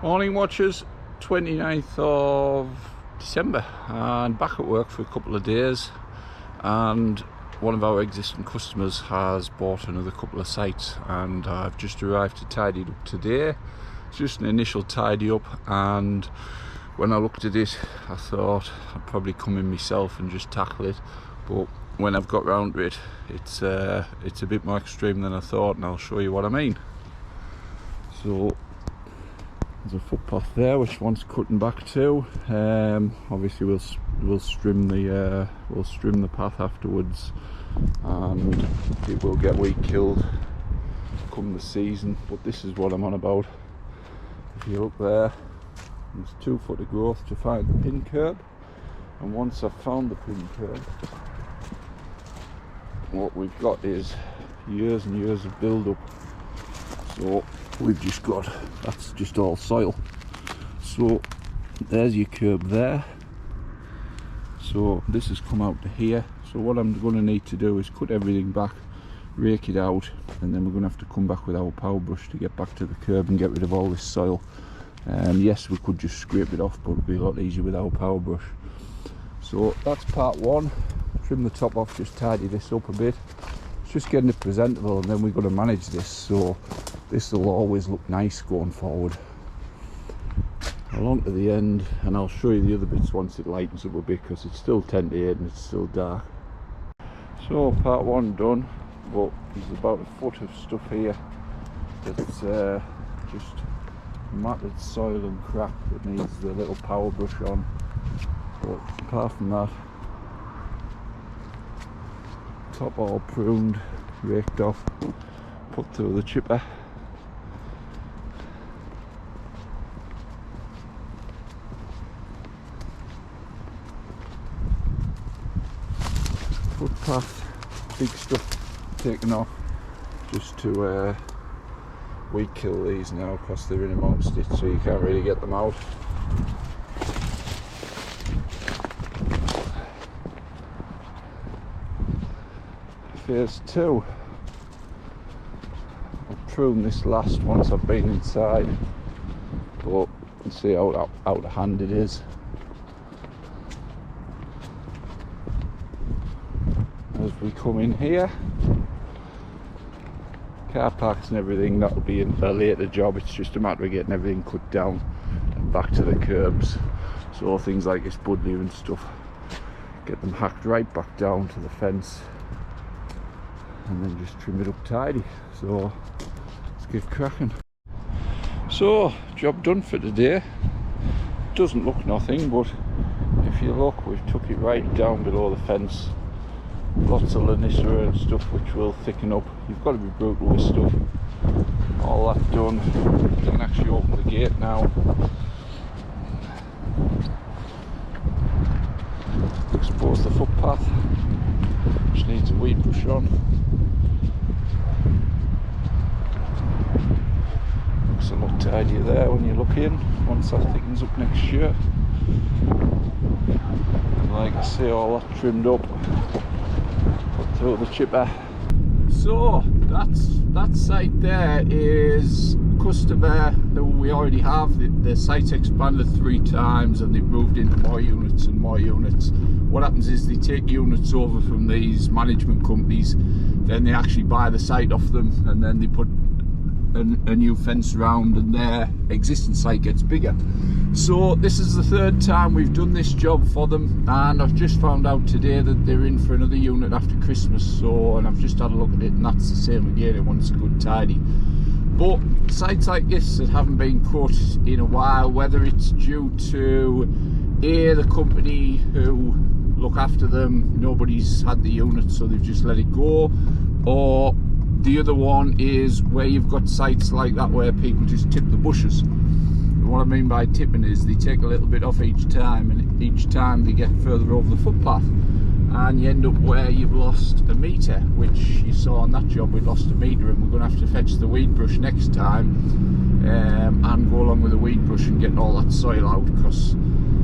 Morning watchers, 29th of December, and back at work for a couple of days, and one of our existing customers has bought another couple of sites, and I've just arrived to tidy it up today. It's just an initial tidy up, and when I looked at it I thought I'd probably come in myself and just tackle it, but when I've got round to it, it's a bit more extreme than I thought, and I'll show you what I mean. So there's a footpath there which wants cutting back to. Obviously we'll trim the path afterwards, and it will get weed killed come the season. But this is what I'm on about. If you look there, there's 2 foot of growth to find the pin curb, and once I've found the pin curb, what we've got is years and years of build up. So we've just got, that's just all soil. So there's your curb there. So this has come out to here. So what I'm going to need to do is cut everything back, rake it out, and then we're going to have to come back with our power brush to get back to the curb and get rid of all this soil. Yes, we could just scrape it off, but it'll be a lot easier with our power brush. So that's part one. Trim the top off, just tidy this up a bit. It's just getting it presentable, and then we've got to manage this, so this will always look nice going forward. Along to the end, and I'll show you the other bits once it lightens up a bit, because it's still 10 to 8 and it's still dark. So part one done, but there's about a foot of stuff here that's just matted soil and crap that needs the little power brush on. But apart from that, top all pruned, raked off, put through the chipper. Footpath, big stuff taken off, just to weed kill these now, because they're in amongst it, so you can't really get them out. Phase 2, I'll prune this last once I've been inside, but you can see how out of hand it is. As we come in here, car parks and everything, that'll be a later job. It's just a matter of getting everything cut down and back to the curbs. So things like this budlear and stuff, get them hacked right back down to the fence, and then just trim it up tidy. So let's get cracking. So job done for today. Doesn't look nothing, but if you look, we've took it right down below the fence. Lots of lanissera and stuff which will thicken up. You've got to be brutal with stuff. All that done. You can actually open the gate now. Expose the footpath, which needs a weed brush on. Looks a lot tidier there when you look in, once that thickens up next year. And like I say, all that trimmed up, put through the chipper. So that site there is a customer that we already have. The site's expanded 3 times and they've moved into more units and more units. What happens is they take units over from these management companies, then they actually buy the site off them, and then they put a new fence around, and their existing site gets bigger. So this is the 3rd time we've done this job for them, and I've just found out today that they're in for another unit after Christmas. So, and I've just had a look at it, and that's the same again. It wants a good tidy. But sites like this that haven't been cut in a while, whether it's due to the company who look after them, nobody's had the unit so they've just let it go, or the other one is where you've got sites like that where people just tip the bushes. And what I mean by tipping is they take a little bit off each time, and each time they get further over the footpath, and you end up where you've lost a metre, which you saw on that job. We lost a metre, and we're going to have to fetch the weed brush next time, and go along with the weed brush and get all that soil out, because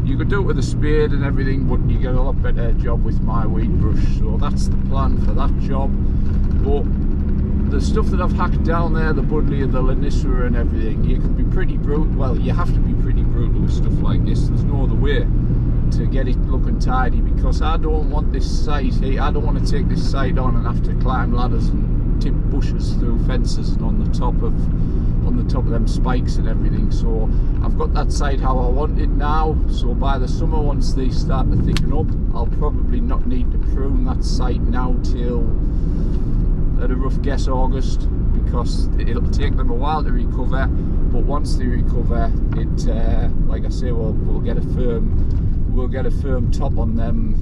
you could do it with a spade and everything, but you get a lot better job with my weed brush. So that's the plan for that job. But the stuff that I've hacked down there, the budlear, the lanissera and everything, you can be pretty brutal. Well, you have to be pretty brutal with stuff like this. There's no other way to get it looking tidy, because I don't want this site here. I don't want to take this site on and have to climb ladders and tip bushes through fences and on the top of them spikes and everything. So I've got that site how I want it now. So by the summer, once they start to thicken up, I'll probably not need to prune that site now till, at a rough guess, August, because it'll take them a while to recover. But once they recover, it like I say, we'll get a firm top on them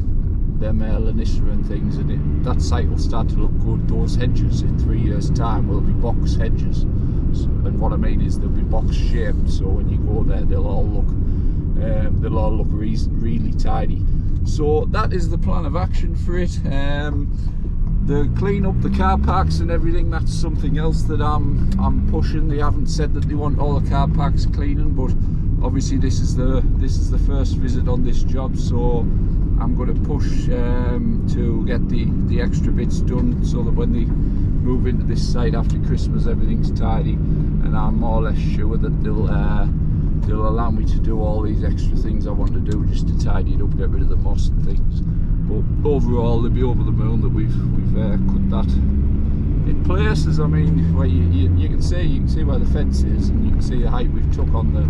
Lanista and things, and that site will start to look good. Those hedges in 3 years' time will be box hedges, and what I mean is they'll be box shaped, so when you go there they'll all look really tidy. So that is the plan of action for it. The clean up the car parks and everything, that's something else that I'm pushing. They haven't said that they want all the car parks cleaning, but obviously this is the first visit on this job, so I'm going to push to get the extra bits done, so that when they move into this site after Christmas, everything's tidy, and I'm more or less sure that they'll allow me to do all these extra things I want to do, just to tidy it up, get rid of the moss and things. But overall, they'll be over the moon that we've cut that in places. I mean, where you can see where the fence is, and you can see the height we've took on the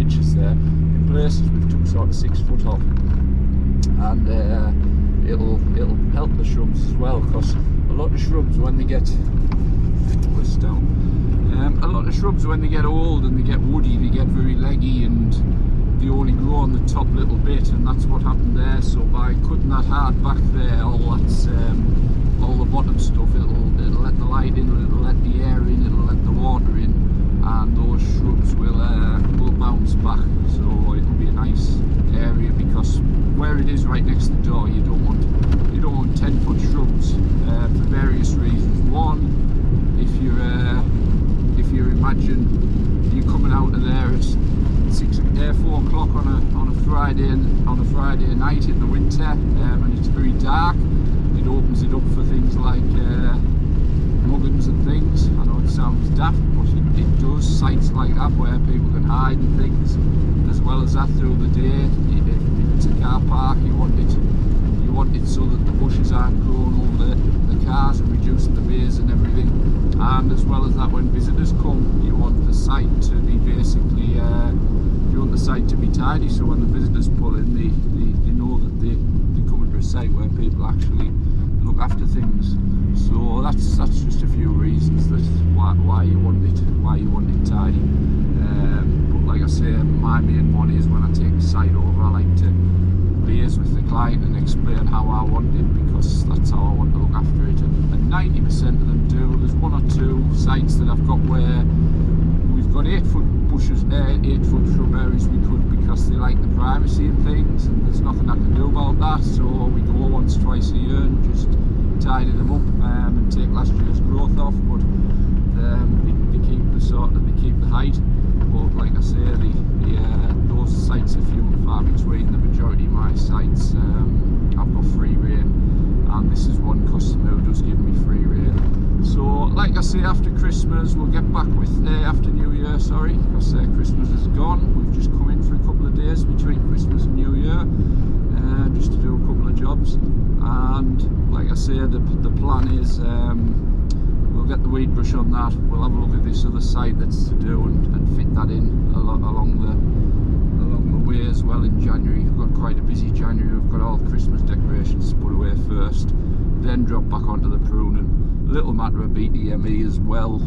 pictures there. In places we've took sort of 6 foot off, and it'll help the shrubs as well, because a lot of shrubs, when they get old and they get woody, they get very leggy and they only grow on the top little bit, and that's what happened there. So by cutting that hard back there, all the bottom stuff, it'll let the light in, it'll let the air in, it'll let the water in, and those shrubs will bounce back. So it'll be a nice area, because where it is right next to the door, you don't want 10-foot shrubs for various reasons. One, if you imagine you coming out of there at 4 o'clock on a Friday night in the winter, and it's very dark, it opens it up for things like muggins and things. I know it sounds daft, but it does. Sites like that where people can hide and things, as well as that through the day. If it's a car park, you want it so that the bushes aren't growing over the cars and reducing the bays and everything. And as well as that, when visitors come, you want the site to be basically tidy, so when the visitors pull in, they know that they come into a site where people actually look after things. So that's just a few reasons that why you want it tidy. But like I say, my main one is when I take the site over, I like to liaise with the client and explain how I want it, because that's how I want to look after it, and 90% of them do. There's 1 or 2 sites that I've got where we've got 8-foot bushes, 8-foot shrub areas we could, because they like the privacy and things, and there's nothing I can do about that. So we go once, twice a year and just tidy them up and take last year's growth off. But they keep the height. But like I say, those sites are few and far between. The majority of my sites, I've got free rein, and this is one customer who does give me free rein. So like I say, after Christmas we'll get back with after New Year, sorry, because Christmas is gone. We've just come in for a couple of days between Christmas and New Year, just to do a couple of jobs. And like I say, the plan is we'll get the weed brush on that. We'll have a look at this other site that's to do, and fit that in along the way as well in January. We've got quite a busy January. We've got all Christmas decorations to put away first, then drop back onto the pruning. A little matter of BDME as well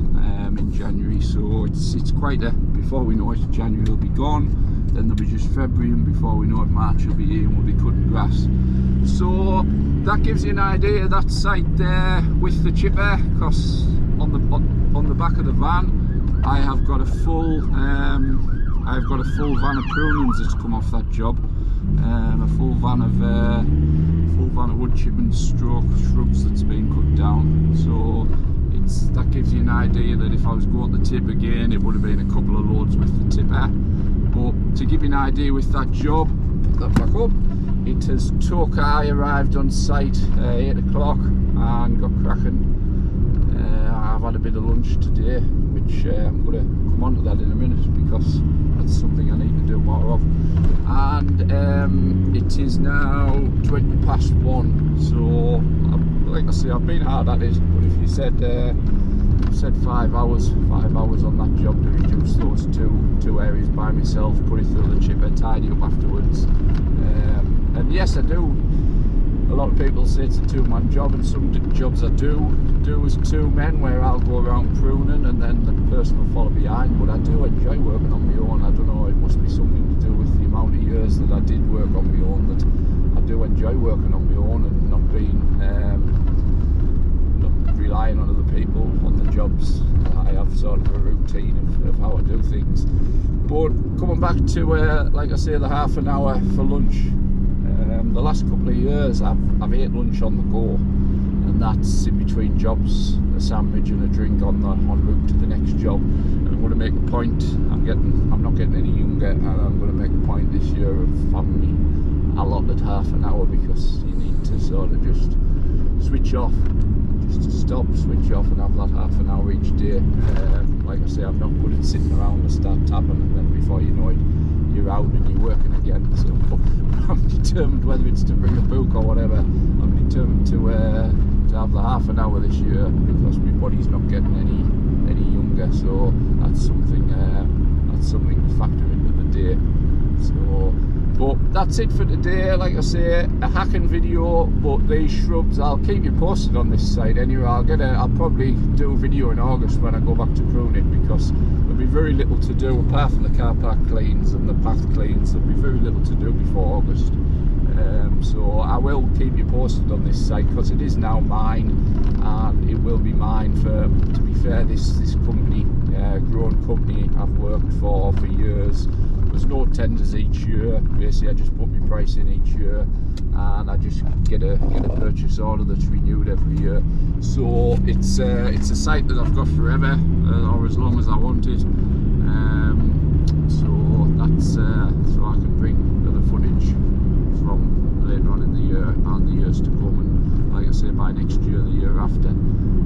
in January. So it's quite a, before we know it, January will be gone, then there'll be just February, and before we know it, March will be here and we'll be cutting grass. So that gives you an idea of that site there with the chipper, because on the back of the van I have got a full van of prunings that's come off that job, a full van of wood chipping stroke shrubs that's been cut down. So that gives you an idea that if I was going to the tip again, it would have been a couple of loads with the tipper. But to give you an idea with that job, put that back up, it has took, I arrived on site 8 o'clock and got cracking. I've had a bit of lunch today, which I'm going to come on to that in a minute, because it is now 20 past 1, so like I say, I've been hard at it, but if you said 5 hours on that job to reduce those two areas by myself, put it through the chipper, tidy up afterwards, and yes, I do. A lot of people say it's a two-man job, and some jobs I do as two men, where I'll go around pruning and then the person will follow behind. But I do enjoy working on my own. I don't know, it must be something to do with the amount of years that I did work on my own, that I do enjoy working on my own and not relying on other people on the jobs. I have sort of a routine of how I do things. But coming back to like I say, the half an hour for lunch. The last couple of years I've ate lunch on the go, and that's in between jobs, a sandwich and a drink en route to the next job. And I'm going to make a point. I'm not getting any younger, and I'm going to make a point this year of having me allotted half an hour, because you need to sort of just switch off, just to stop, switch off, and have that half an hour each day. Like I say, I'm not good at sitting around and start tapping, and then before you know it, you're out and you're working again. So I'm determined, whether it's to bring a book or whatever, I'm determined to have the half an hour this year, because my body's not getting any younger. So that's something to factor into the day. So, but that's it for today. Like I say, a hacking video, but these shrubs, I'll keep you posted on this side anyway. I'll probably do a video in August when I go back to pruning, because there'll be very little to do apart from the car park cleans and the path cleans. There'll be very little to do before August. So I will keep you posted on this site, because it is now mine, and it will be mine for, to be fair, this company, grown company I've worked for years. There's no tenders each year. Basically, I just put my price in each year, and I just get a purchase order that's renewed every year. So it's a site that I've got forever, or as long as I want it. So that's so I can bring other footage from later on in the year and the years to come. And like I say, by next year, the year after,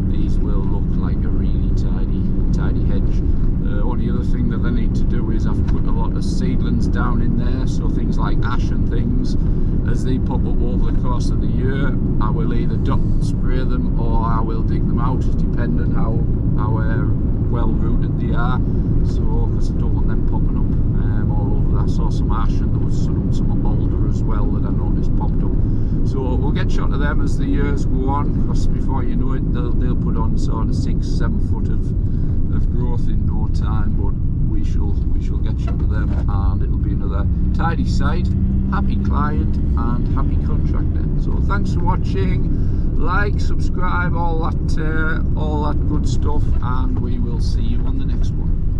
these will look like a really tidy hedge. The only other thing that I need to do is I've put a lot of seedlings down in there, so things like ash and things, as they pop up over the course of the year, I will either spray them or I will dig them out, depending how well rooted they are. So, because I don't want them popping up all over. I saw some ash, and there was some alder as well that I noticed popped up. So we'll get shot of them as the years go on, because before you know it, they'll put on sort of 6-7 foot of growth in no time. But we shall get shot of them, and it'll be another tidy site, happy client and happy contractor. So thanks for watching. Like, subscribe, all that good stuff, and we will see you on the next one.